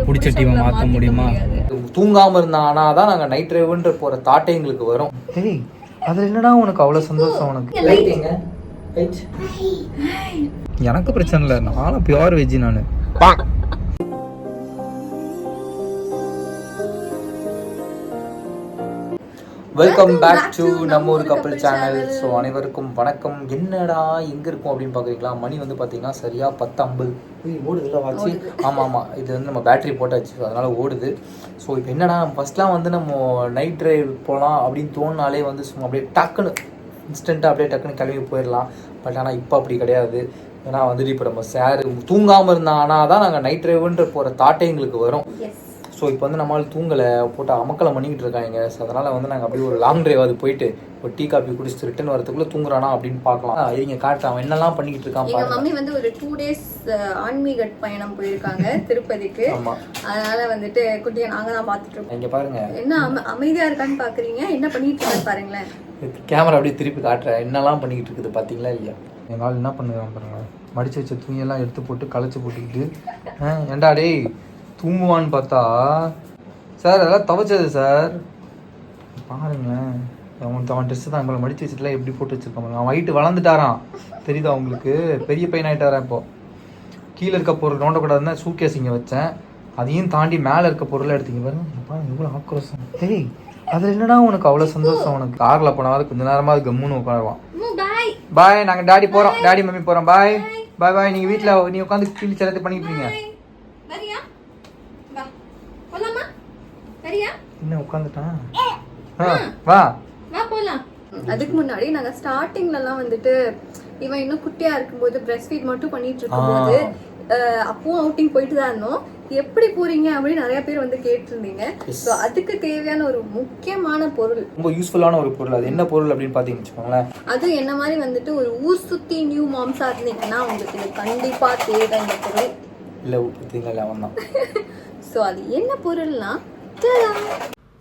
பிடிச்ச டீமை மாற்ற முடியுமா? தூங்காமல் இருந்தானா தான் நாங்கள் நைட் ட்ரைவுன்ற போகிற தாட்டே எங்களுக்கு வரும். டேய் அதில் என்னடா உனக்கு அவ்வளோ சந்தோஷம்? உனக்கு லைட் எங்க? எனக்கு பிரச்சனை இல்லை, நானும் பியூர் வெஜ். நான் வெல்கம் பேக் டு நம்ம ஒரு கப்பல் சேனல். ஸோ அனைவருக்கும் வணக்கம். என்னடா எங்கே இருக்கும் அப்படின்னு பார்க்குறீங்களா? மணி வந்து பார்த்தீங்கன்னா சரியாக 10:50 ஓடுதுல வாட்சி. ஆமாம், இது வந்து நம்ம பேட்டரி போட்டாச்சு, அதனால் ஓடுது. ஸோ இப்போ என்னடா, ஃபஸ்ட்லாம் வந்து நம்ம நைட் ட்ரைவ் போகலாம் அப்படின்னு தோணுனாலே வந்து சும்மா அப்படியே டக்குன்னு இன்ஸ்டண்ட்டாக அப்படியே டக்குன்னு கிளம்பி போயிடலாம். பட் ஆனால் இப்போ அப்படி கிடையாது. ஏன்னா வந்துட்டு இப்போ நம்ம சார் தூங்காமல் இருந்தானா தான் நாங்கள் நைட் ட்ரைவுன்ற போகிற தாட்டே எங்களுக்கு வரும். ஸோ இப்போ வந்து நம்மளால் தூங்கலை, போட்டு அமக்கலை பண்ணிக்கிட்டு இருக்காங்க. ஸோ அதனால் வந்து நாங்கள் அப்படியே ஒரு லாங் ட்ரைவ் அது போயிட்டு ஒரு டீ காஃபி குடிச்சிட்டு ரிட்டன் வரதுக்குள்ளே தூங்குறானா அப்படின்னு பார்க்கலாம். இவங்க காட்டு அவன் என்னெல்லாம் பண்ணிக்கிட்டு இருக்கான். எங்கள் மம்மி வந்து ஒரு 2 days ஆன்மீக பயணம் போயிருக்காங்க திருப்பதிக்கு. ஆமாம், அதனால வந்துட்டு குட்டியை நாங்கள் தான் பார்த்துட்டு இருக்கோம். இங்கே பாருங்க என்ன அமைதியாக இருக்கான்னு பார்க்குறீங்க, என்ன பண்ணிட்டு இருக்கான்னு பாருங்களேன். கேமரா அப்படியே திருப்பி காட்டுறேன், என்னெல்லாம் பண்ணிக்கிட்டு இருக்குது பார்த்தீங்களா இல்லையா? எங்கள் ஆள் என்ன பண்ணுறான் பாருங்க, மடிச்சு வச்ச துணியெல்லாம் எடுத்து போட்டு களைச்சி போட்டுக்கிட்டு. ஏண்டா டேய் தூங்குவான்னு பார்த்தா சார் அதெல்லாம் துவைச்சது சார். பாருங்களேன், அவன் ட்ரெஸ்ஸு தான் உங்களை மடித்து வச்சுட்டுலாம் எப்படி போட்டு வச்சுருக்காங்க. அவன் வயிட்டு வளர்ந்துட்டாரான், தெரியுதா உங்களுக்கு? பெரிய பையன் ஆகிட்டாரான். இப்போது கீழே இருக்க பொருள் நோண்டக்கூடாதுன்னு சூட்கேஸ் இங்கே வச்சேன், அதையும் தாண்டி மேலே இருக்க பொருளை எடுத்தீங்க பாருங்க. எவ்வளோ ஆக்ரோஷம். டேய் அதில் என்னடா உனக்கு அவ்வளோ சந்தோஷம்? உனக்கு காரில் போனாவது கொஞ்சம் நேரமாவது கம்முன்னு உட்காருவான். பாய், நாங்கள் டாடி போகிறோம், டாடி மம்மி போகிறோம். பாய் பாய் பாய். நீங்கள் வீட்டில் நீ உட்காந்து கிளி சிலத்தை பண்ணிட்டு இருக்கீங்க. என்ன உட்காந்துட்டான்? வா வா போலாம். அதுக்கு முன்னாடி நாங்க ஸ்டார்டிங்லலாம் வந்துட்டு இவன் இன்னும் குட்டியா இருக்கும்போது பிரஸ்ட் ஃபீட் மட்டும் பண்ணிட்டு இருக்கும்போது அப்பவும் அவுட்டிங் போயிட்டு தான் இருந்தோம். எப்படி போறீங்க அப்படின்னு நிறைய பேர் வந்து கேட்டிருந்தீங்க. ஸோ அதுக்கு தேவையான ஒரு முக்கியமான பொருள், ரொம்ப யூஸ்ஃபுல்லான ஒரு பொருள். அது என்ன பொருள் அப்படின்னு பாத்தீங்கன்னு வச்சுக்கோங்களேன். அது என்ன மாதிரி வந்துட்டு ஒரு ஊர் சுத்தி நியூ மாம்ஸா இருந்தீங்கன்னா உங்களுக்கு இது கண்டிப்பா தேவை இந்த பொருள். இல்லை பார்த்தீங்களா அவன் தான். ஸோ அது என்ன பொருள்னா,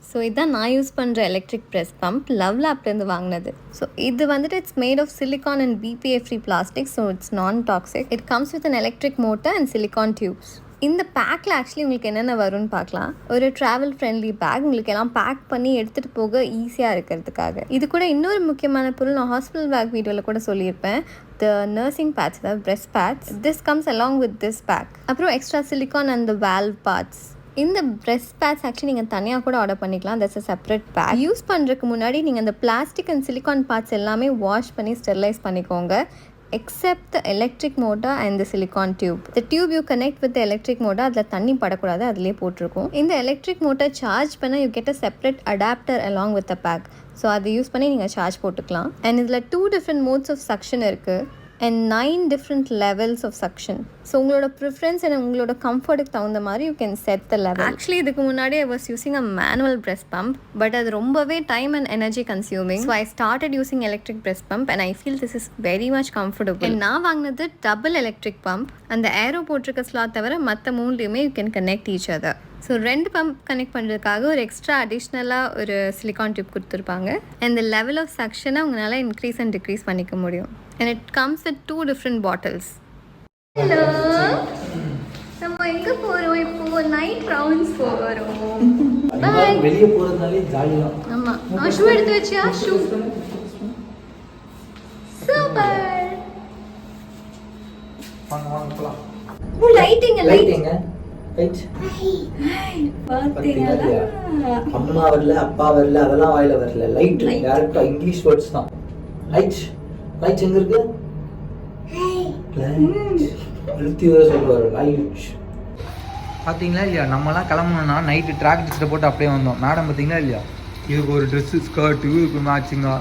ஸோ இதுதான் நான் யூஸ் பண்ணுற எலக்ட்ரிக் ப்ரெஸ் பம்ப், லவ் லேப்லேருந்து வாங்கினது. ஸோ இது வந்துட்டு it's made of silicone and BPA free plastic. So it's non toxic. It comes with an electric motor and silicone tubes. இந்த பேக்கில் ஆக்சுவலி உங்களுக்கு என்னென்ன வரும்னு பார்க்கலாம். ஒரு ட்ராவல் ஃப்ரெண்ட்லி பேக், உங்களுக்கு எல்லாம் பேக் பண்ணி எடுத்துகிட்டு போக ஈஸியாக இருக்கிறதுக்காக. இது கூட இன்னொரு முக்கியமான பொருள், நான் ஹாஸ்பிட்டல் பேக் வீடியோவில் கூட சொல்லியிருப்பேன், த நர்சிங் பேட்ச், அதாவது breast patch. This comes along with this pack. அப்புறம் extra silicone and the valve parts. இந்த பிரெஸ்ட் பேட்ச் ஆக்சுவலி நீங்கள் தனியாக கூட ஆர்டர் பண்ணிக்கலாம். That's a separate pack. Use பண்ணுறதுக்கு முன்னாடி நீங்கள் அந்த பிளாஸ்டிக் அண்ட் சிலிகான் பார்ட்ஸ் எல்லாமே வாஷ் பண்ணி ஸ்டெரிலைஸ் பண்ணிக்கோங்க, except the electric motor and the silicon tube. The tube you connect with the electric motor, அதில் தண்ணி படக்கூடாது, அதிலே போட்டிருக்கும். இந்த எலக்ட்ரிக் மோட்டர் சார்ஜ் பண்ண you get a separate adapter along with the pack. So அதை யூஸ் பண்ணி நீங்கள் சார்ஜ் போட்டுக்கலாம். அண்ட் இதில் 2 different modes of suction இருக்குது and 9 different levels of suction. So உங்களோட ப்ரிஃபரன்ஸ் அண்ட் உங்களோட கம்ஃபர்ட்டுக்கு தகுந்த மாதிரி you can set the level. Actually இதுக்கு முன்னாடி I was using a manual breast pump, but அது ரொம்பவே time and energy consuming. So I started using electric breast pump and I feel this is very much comfortable. நான் வாங்கினது double electric pump. அந்த arrow போட்டிருக்க slot தவிர மற்ற 3லையுமே you can connect each other. So 2 pump connect பண்ணுறதுக்காக ஒரு extra அடிஷ்னலாக ஒரு சிலிகான் டியூப் கொடுத்துருப்பாங்க. அண்ட் இந்த லெவல் ஆஃப் சக்ஷனை உங்களால் இன்க்ரீஸ் அண்ட் டிக்ரீஸ் பண்ணிக்க முடியும். And it comes with 2 different bottles. Hello, நம்ம எங்கே போகிறோம் இப்போ? நைட் ரவுண்ட்ஸ் போகிறோம். பாய். வெளியே போகிறதுனாலே ஜாலியாக. ஆமாம், ஷூ எடுத்து வச்சியா? Shoe super. வாங்க வாங்க போகலாம். லைட்டிங் லைட்டிங்க பார்த்தீங்களா? அம்மா வரல, அப்பா வரல, அதெல்லாம் வாயில வரல. லைட் டைரக்டா இங்கிலீஷ் வேர்ட்ஸ் தான். லைட் லைட் எங்க இருக்கு? அழுத்தி வர சொல்லுவாரு லைட். பார்த்தீங்களா இல்லையா? நம்மலாம் கிளம்பணும்னா நைட்டு ட்ராக் டிஸ்ட்டை போட்டு அப்படியே வந்தோம். மேடம் பார்த்தீங்களா இல்லையா? இதுக்கு ஒரு ட்ரெஸ்ஸு ஸ்கர்ட்டு இதுக்கு மேட்சிங்காக.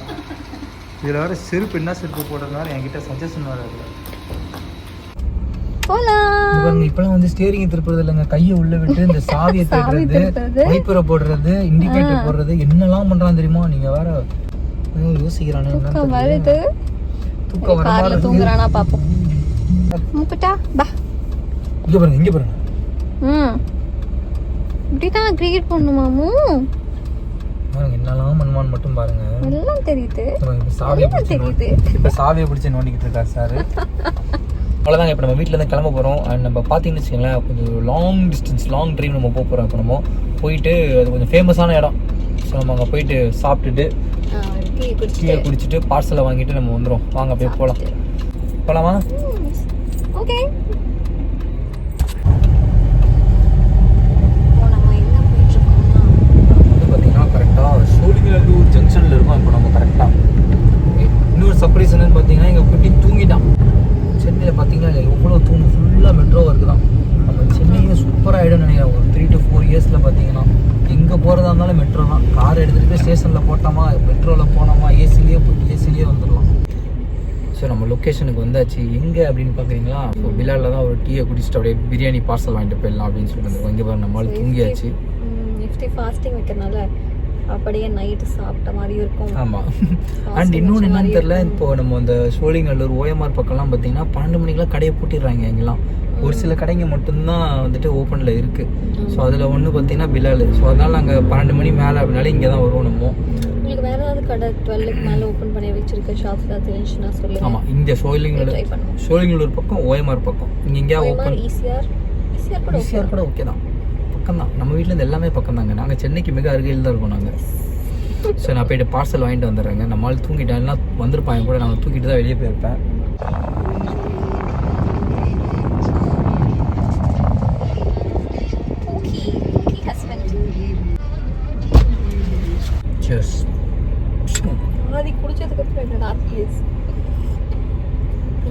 இதில் வர செருப்பு என்ன செருப்பு போடுறதுனால என்கிட்ட சஜஷன் வராது. இப்பெல்லாம் வந்து ஸ்டேரிங் திருப்புறது இல்லைங்க, கையை உள்ள விட்டு இந்த சாவியை திருப்புறது, வைப்பரை போடுறது, இண்டிகேட்டர் போடுறது, என்னெல்லாம் பண்றான் தெரியுமா? நீங்க வேற யோசிக்கிறானே. தூக்கம் வர தூங்குறானா பாப்போம். முக்குட்டா பா, இங்க பாருங்க, இங்க பாருங்க. இப்படிதான் கிரியேட் பண்ணுமாமு. பாருங்க என்னெல்லாம் பண்ணுவான்னு மட்டும் பாருங்க. எல்லாம் தெரியுது. சாவியை தெரியுது. இப்ப சாவியை பிடிச்சு நோண்டிக்கிட்டு இருக்காரு சார். அவ்வளோதாங்க. இப்போ நம்ம வீட்டிலேருந்து கிளம்ப போகிறோம். அண்ட் நம்ம பார்த்தீங்கன்னு வச்சுக்கோங்களேன், கொஞ்சம் லாங் ட்ரைவ் நம்ம போக போகிறோம். இப்போ நம்ம போயிட்டு அது கொஞ்சம் ஃபேமஸான இடம். ஸோ நம்ம அங்கே போயிட்டு சாப்பிட்டுட்டு டீயை குடிச்சிட்டு பார்சலை வாங்கிட்டு நம்ம வந்துடும். வாங்க அப்படியே போகலாமா? ஓகே. கரெக்டாக சோழிங்கநல்லூர் ஜங்ஷனில் இருக்கும். இப்போ நம்ம கரெக்டாக இன்னொரு சர்ப்ரைஸ் என்னன்னு பார்த்தீங்கன்னா, எங்கள் குட்டி தூங்கிட்டான். சென்னையில் பார்த்தீங்கன்னா எவ்வளோ தூங்கும், ஃபுல்லாக மெட்ரோ ஒர்க்கு தான். நம்ம சென்னையே சூப்பராக ஆகிடும் நினைக்கிறேன். ஒரு 3 to 4 இயர்ஸில் பார்த்தீங்கன்னா எங்கே போகிறதா இருந்தாலும் மெட்ரோ தான். கார் எடுத்துகிட்டு போய் ஸ்டேஷனில் போட்டோமா, மெட்ரோவில் போனோமா, ஏசிலேயே போட்டு ஏசிலேயே வந்துடலாம். ஸோ நம்ம லொக்கேஷனுக்கு வந்தாச்சு. எங்கே அப்படின்னு பார்க்குறீங்களா, இப்போ பிலாலில் தான் ஒரு டீயை குடிச்சிட்டு அப்படியே பிரியாணி பார்சல் வாங்கிட்டு போயிடலாம் அப்படின்னு சொல்லிட்டு வந்துருக்கோம். இங்கே பாரு நம்மளால் தூங்கியாச்சு. ஃபாஸ்டிங் வைக்கிறனால அப்படியே நைட்டு சாப்பிட்ட மாதிரி இருக்கும். ஆமாம். அண்ட் இன்னொன்று என்னன்னு தெரில, இப்போது நம்ம இந்த சோழிங்கநல்லூர் ஓஎம்ஆர் பக்கம்லாம் பார்த்தீங்கன்னா 12 மணிக்கெலாம் கடையை பூட்டிடுறாங்க. இங்கெல்லாம் ஒரு சில கடைங்க மட்டும்தான் வந்துட்டு ஓப்பனில் இருக்குது. ஸோ அதில் ஒன்று பார்த்தீங்கன்னா பிலால். ஸோ அதனால் நாங்கள் 12 மணி மேலே அப்படின்னாலே இங்கே தான் வருவோம் நம்ம. உங்களுக்கு வேறு ஏதாவது கடை 12க்கு மேலே ஓப்பன் பண்ணி வச்சிருக்க ஷாப்ஸ் ஏதாவது தெரிஞ்சுன்னா சொல்லுங்கள். ஆமாம், இங்கே சோழிங்கநல்லூர் பக்கம் ஓஎம்ஆர் பக்கம் இங்கே எங்கேயா ஓப்பன். ஈஸியாக கூட ஓகே தான், பக்கம் தான். நம்ம வீட்டிலேருந்து எல்லாமே பக்கம் தாங்க. நாங்கள் சென்னைக்கு மிக அருகில் தான் இருக்கோம் நாங்கள். ஸோ நான் போய்ட்டு பார்சல் வாங்கிட்டு வந்துடுறேங்க. நம்மளால் தூங்கிட்டேன்னா வந்திருப்பாங்க கூட, நான் தூக்கிட்டு தான் வெளியே போயிருப்பேன்.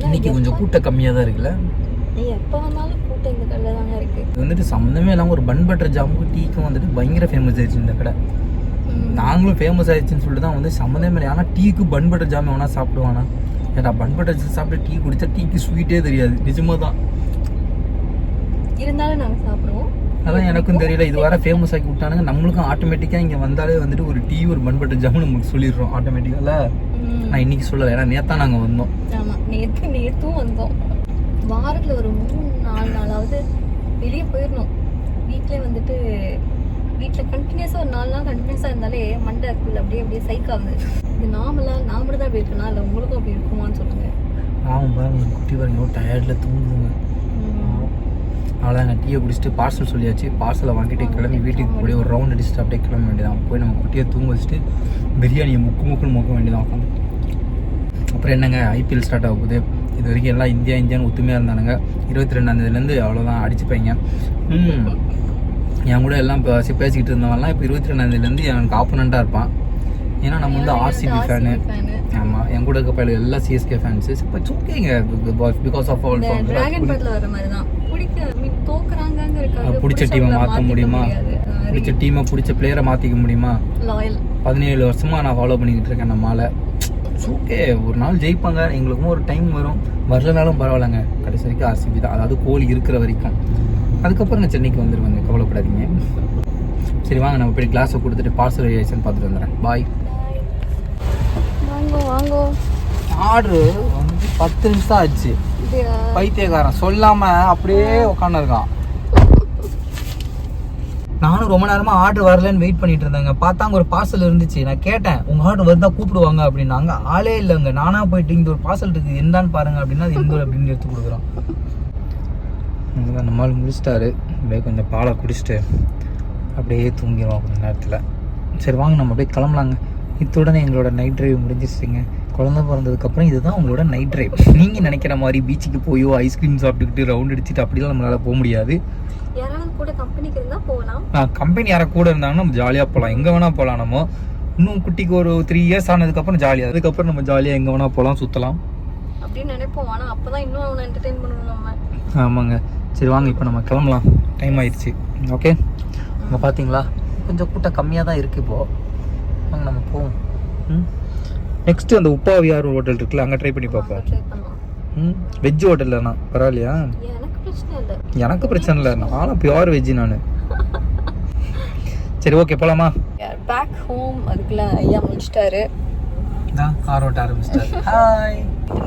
இன்னைக்கு கொஞ்சம் கூட்டம் கம்மியாக தான் இருக்குல்ல. எப்போ வந்தாலும் கூட்டம் இந்த கடையில் தாங்க இருக்குது. இது வந்துட்டு சம்மந்தமே இல்லாமல் ஒரு பன் பட்டர் ஜாமுக்கு டீக்கும் வந்துட்டு பயங்கர ஃபேமஸ் ஆயிடுச்சு இந்த கடை. நாங்களும் ஃபேமஸ் ஆயிடுச்சுன்னு சொல்லிட்டு தான் வந்து சம்மந்தமே இல்லை. ஆனால் டீக்கு பன் பட்டர் ஜாம் வேணா சாப்பிடுவானா? ஏன்னா பன் பட்டர் சாப்பிட்டு டீ குடித்தா டீக்கு ஸ்வீட்டே தெரியாது. நிஜமாக தான் இருந்தாலும் நாங்கள் சாப்பிடுவோம். அதான் எனக்கும் தெரியல. இது வர ஃபேமஸ் ஆக்கி விட்டானுங்க. நம்மளுக்கும் ஆட்டோமேட்டிக்காக இங்கே வந்தாலே வந்துட்டு ஒரு டீ ஒரு பன் பட்டர் ஜாமுன்னு நம்மளுக்கு சொல்லிடுறோம் ஆட்டோமேட்டிக்காக. நான் இன்னைக்கு சொல்லலை, ஏன்னா நேத்தான் நாங்கள் வந்தோம். ஆமாம், நேற்றும் வந்தோம். வாரத்தில் ஒரு 3-4 நாளாவது வெளியே போயிடணும். வீட்டிலே வந்துட்டு வீட்டில் கண்டினியூஸாக ஒரு 4 நாள் கண்டினியூஸாக இருந்தாலே மண்டை ஃபுல் அப்படியே சைக் ஆகுது. இது நாம தான் அப்படி இருக்குன்னா இல்லை உங்களுக்கும் அப்படி இருக்குமான்னு சொல்லுங்கள். ஆமாம் பாருங்க, குட்டி பாருங்க டயர்டில் தூங்குதுங்க. அவ்வளோதாங்க, டீயை குடிச்சிட்டு பார்சல் சொல்லியாச்சு. பார்சலை வாங்கிட்டு கிளம்பி வீட்டுக்கு போய் ஒரு ரவுண்ட் அடிச்சுட்டு அப்படியே கிளம்ப வேண்டியதான். போய் நம்ம குட்டியை தூங்க வச்சுட்டு பிரியாணியை முக்குன்னு முக்க வேண்டியதான் உட்காந்து. அப்புறம் என்னங்க, ஐபிஎல் ஸ்டார்ட் ஆக போகுது. இது வரைக்கும் எல்லாம் இந்தியான்னு ஒத்துமையாக இருந்தானுங்க. 22ஆந்தேதிலேருந்து அவ்வளோதான் அடிச்சுப்பைங்க. என் கூட எல்லாம் இப்போ பேசிக்கிட்டு இருந்தவங்கலாம் இப்போ 22ஆந்தேதிலேருந்து எனக்கு ஆப்போனண்ட்டாக இருப்பான். ஏன்னா நம்ம வந்து ஆர்சிபி ஃபேனு. ஆமாம், என் கூட இருக்க பையன் எல்லாம் சிஎஸ்கே ஃபேன்ஸு. இப்போ ஓகேங்க, பிகாஸ் ஆஃப் ஆல் பிடிச்ச டீமை மாற்ற முடியுமா? பிடிச்ச டீமை பிடிச்ச பிளேயரை மாற்றிக்க முடியுமா? 17 வருஷமாக நான் ஃபாலோ பண்ணிக்கிட்டு இருக்கேன் நம்மளால். ஓகே, ஒரு நாள் ஜெயிப்பாங்க, எங்களுக்கும் ஒரு டைம் வரும். வரலனாலும் பரவாயில்லைங்க, கடைசி வரைக்கும் ஆர்சிபி தான். அதாவது கோலி இருக்கிற வரைக்கும். அதுக்கப்புறம் நான் சென்னைக்கு வந்துடுவேங்க, கவலைப்படாதீங்க. சரி வாங்க, நம்ம போய் கிளாஸை கொடுத்துட்டு பார்சல் ரிலேஷன் பார்த்துட்டு வந்துடுறேன். பாய். வாங்கோ. ஆர்டரு வந்து 10 நிமிஷம் ஆச்சு. பைத்தியக்காரன் சொல்லாமல் அப்படியே உட்காந்துருக்கான். நானும் ரொம்ப நேரமாக ஆர்டர் வரலன்னு வெயிட் பண்ணிட்டு இருந்தேங்க. பார்த்தா அங்கே ஒரு பார்சல் இருந்துச்சு. நான் கேட்டேன், உங்கள் ஆர்டர் வருதா கூப்பிடுவாங்க அப்படின்னாங்க. ஆளே இல்லைங்க. நானாக போயிட்டு இங்கே ஒரு பார்சல் இருக்குது எந்தான்னு பாருங்க அப்படின்னா அது எந்த அப்படின்னு எடுத்து கொடுக்குறோம். நம்மளால் முடிச்சிட்டாரு. அப்படியே கொஞ்சம் பாலை குடிச்சிட்டு அப்படியே தூங்கிடுவோம் கொஞ்ச நேரத்தில். சரி வாங்க, நம்ம அப்படியே கிளம்பலாங்க. இத்துடனே எங்களோட நைட் ட்ரைவ் முடிஞ்சிருச்சுங்க. குழந்தை பிறந்ததுக்கப்புறம் இதுதான் உங்களோட நைட் ட்ரைவ். நீங்கள் நினைக்கிற மாதிரி பீச்சுக்கு போயோ ஐஸ்கிரீம் சாப்பிட்டுக்கிட்டு ரவுண்ட் அடிச்சுட்டு அப்படிலாம் நம்மளால் போக முடியாது. யாராவது கூட கம்பெனிக்கு இருந்தால் போகலாம். கம்பெனி யாரை கூட இருந்தாங்கன்னா நம்ம ஜாலியாக போகலாம், எங்கே வேணால் போகலாம். நம்ம இன்னும் குட்டிக்கு ஒரு 3 இயர்ஸ் ஆனதுக்கப்புறம் ஜாலியாக, அதுக்கப்புறம் நம்ம ஜாலியாக எங்கே வேணால் போகலாம், சுற்றலாம் அப்படின்னு நினைப்போம். ஆனால் அப்போ தான் இன்னும் அவனை என்டர்டெயின் பண்ணணும் நம்ம. ஆமாங்க. சரி வாங்க, இப்போ நம்ம கிளம்பலாம். டைம் ஆயிடுச்சு. ஓகே, நம்ம பார்த்தீங்களா கொஞ்சம் கூட்டம் கம்மியாக தான் இருக்குது இப்போது. வாங்க நம்ம போவோம். நெக்ஸ்ட்டு அந்த உப்பாவியார் ஹோட்டல் இருக்குல்ல, அங்கே ட்ரை பண்ணி பார்ப்போம். வெஜ் ஹோட்டல்லண்ணா பரவாயில்லையா? எனக்கு பிரச்சனை இல்லை, நானும் பியூர் வெஜ்ஜு நான். சரி ஓகே, போகலாமா? Back home. அதுக்குள்ளே ஐயா முடிச்சிட்டாரு. கார் ஓட்ட ஆரம்பிச்சிட்டாரு. ஹாய்.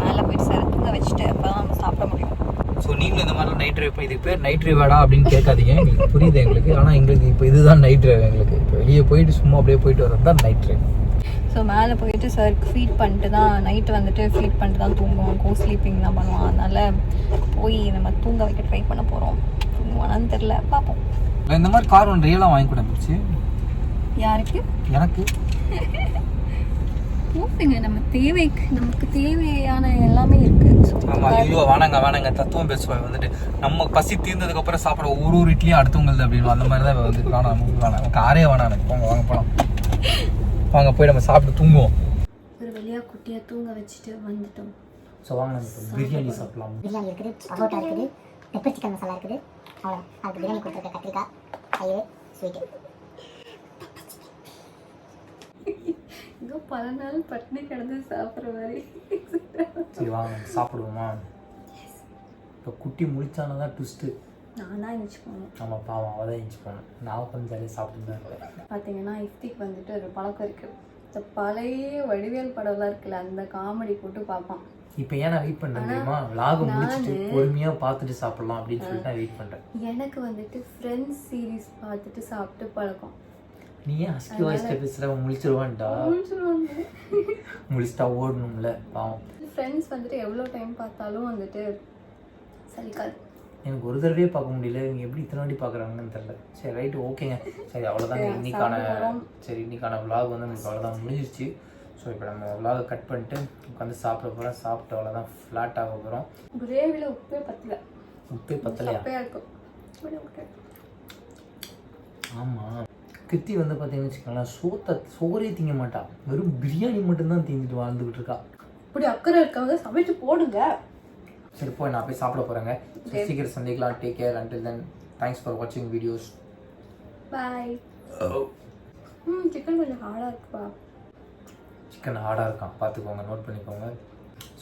மேலே போயிட்டு சார் தூங்க வச்சுட்டு அப்போ தான் நம்ம சாப்பிட முடியும். ஸோ நீங்களும் இந்த மாதிரிலாம் நைட் ட்ரைவ் இதுக்கு பேர் நைட் ட்ரைவாடா அப்படின்னு கேட்காதீங்க. எங்களுக்கு புரியுது எங்களுக்கு. ஆனால் எங்களுக்கு இப்போ இதுதான் நைட் ட்ரைவ். எங்களுக்கு இப்போ வெளியே போயிட்டு சும்மா அப்படியே போயிட்டு வரது தான் நைட் ட்ரைவ். ஸோ மேலே போயிட்டு சருக்கு ஃபீட் பண்ணிட்டு தான் நைட்டு வந்துட்டு ஃபீட் பண்ணிட்டு தான் தூங்குவோம். கோ ஸ்லீப்பிங் தான் பண்ணுவோம். அதனால் போய் நம்ம தூங்க வைக்க ட்ரை பண்ண போகிறோம். தூங்குவானான்னு தெரில, பார்ப்போம். இந்த மாதிரி கார் ஒன்று ரியலாக வாங்கி கூட போச்சு. யாருக்கு? எனக்கு. ஓகேங்க, நம்ம தேவைக்கு நமக்கு தேவையான எல்லாமே இருக்குது. ஆமாம், ஐயோ வேணாங்க தத்துவம் பேசுவாங்க வந்துட்டு நம்ம பசி தீர்ந்ததுக்கப்புறம் சாப்பிட ஒரு இட்லியும் அடுத்தவங்களுக்கு அப்படின்னு அந்த மாதிரி தான் வந்துட்டு வேணாம் காரே வேணாம் எனக்கு. வாங்க போகலாம், வாங்க போய் நம்ம சாப்பிட்டு தூங்குவோம். ஒரு வழியாக குட்டியாக தூங்க வச்சுட்டு வந்துட்டோம். ஸோ வாங்க நம்ம பிரியாணி சாப்பிடலாம். பிரியாணி இருக்குது, பரோட்டா இருக்குது, பெப்பர் சிக்கன் மசாலா இருக்குது. அவ்வளோ அதுக்கு பிரியாணி கொடுத்துருக்க கத்திரிக்காய், தயிர், ஸ்வீட்டு. இங்கே பல நாள் பட்டினி கிடந்து சாப்பிட்ற மாதிரி. சரி வாங்க சாப்பிடுவோமா? இப்போ குட்டி முடிச்சானதான் ட்விஸ்ட்டு. நான் தான் எழுந்துச்சு போகணும். ஆமாம் பாவம், அவள் தான் எழுந்துச்சு போகணும். நான் கொஞ்சம் ஜாலியாக சாப்பிட்டு தான் இருக்கேன். பார்த்தீங்கன்னா இஃப்திக்கு வந்துட்டு ஒரு பழக்கம் இருக்குது. இந்த பழைய வடிவேல் படம்லாம் இருக்குல்ல, அந்த காமெடி போட்டு பார்ப்பான். இப்போ ஏன் நான் வெயிட் பண்ணுறேன் தெரியுமா? விலாக முடிச்சுட்டு பொறுமையாக பார்த்துட்டு சாப்பிடலாம் அப்படின்னு சொல்லிட்டு நான் வெயிட் பண்ணுறேன். எனக்கு வந்துட்டு ஃப்ரெண்ட்ஸ் சீரீஸ் பார்த்துட்டு சாப்பிட்டு பழக்கம். நீ ஏன் ஹஸ்கி வாய்ஸ்ல பேசுகிற? முழிச்சிருவான்டா. முழிச்சிட்டா ஓடணும்ல பாவம். ஃப்ரெண்ட்ஸ் வந்துட்டு எவ்வளோ டைம் பார்த்தாலும் வந்துட்டு சலிக்காது. எனக்கு ஒரு தடவையே பார்க்க முடியல, இவங்க எப்படி இத்தனை வாட்டி பார்க்குறாங்கன்னு தெரியல. சரி ரைட்டு, ஓகேங்க. சரி அவ்வளோதாங்க இன்னைக்கான விலாக் வந்து நமக்கு அவ்வளோதான் முடிஞ்சிருச்சு. ஸோ இப்போ நம்ம விலாகை கட் பண்ணிட்டு உட்காந்து சாப்பிட போகிறோம். சாப்பிட்டு அவ்வளோதான் ஃப்ளாட் ஆக போகிறோம். கிரேவியில் உப்பே பத்தலையா? இருக்கும். ஆமாம், கிருத்தி வந்து பார்த்தீங்கன்னு வச்சுக்கோங்களேன், சோறே திங்க மாட்டா, வெறும் பிரியாணி மட்டும்தான் திங்கிட்டு வாழ்ந்துக்கிட்டு இருக்கா. இப்படி அக்கறை இருக்கவங்க சமைச்சு போடுங்க. சரி போய் நான் போய் சாப்பிட போகிறேங்க. சீக்கிரம் சந்திக்கலாம். Take care. Until then thanks for வாட்சிங் வீடியோஸ். பாய். சிக்கன் கொஞ்சம் ஹார்டாக இருக்குப்பா. சிக்கன் ஹார்டாக இருக்கான், பார்த்துக்கோங்க, நோட் பண்ணிக்கோங்க.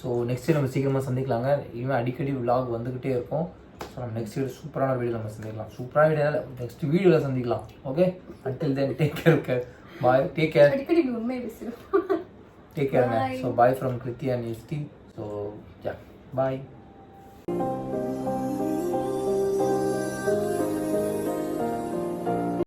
ஸோ நெக்ஸ்ட் நம்ம சீக்கிரமாக சந்திக்கலாங்க. இனிமேல் அடிக்கடி விலாக் வந்துக்கிட்டே இருக்கும். ஸோ நம்ம நெக்ஸ்ட் வீடியோ சூப்பரான வீடியோ நம்ம சந்திக்கலாம். சூப்பரான வீடியோவில் நெக்ஸ்ட் வீடியோவில் சந்திக்கலாம். Okay, until then take care. Bye. Take care. அடிக்கடி உண்மையை பேசுகிறோம். டேக் கேருங்க. So bye from Kriti and Yusthi. So yeah bye.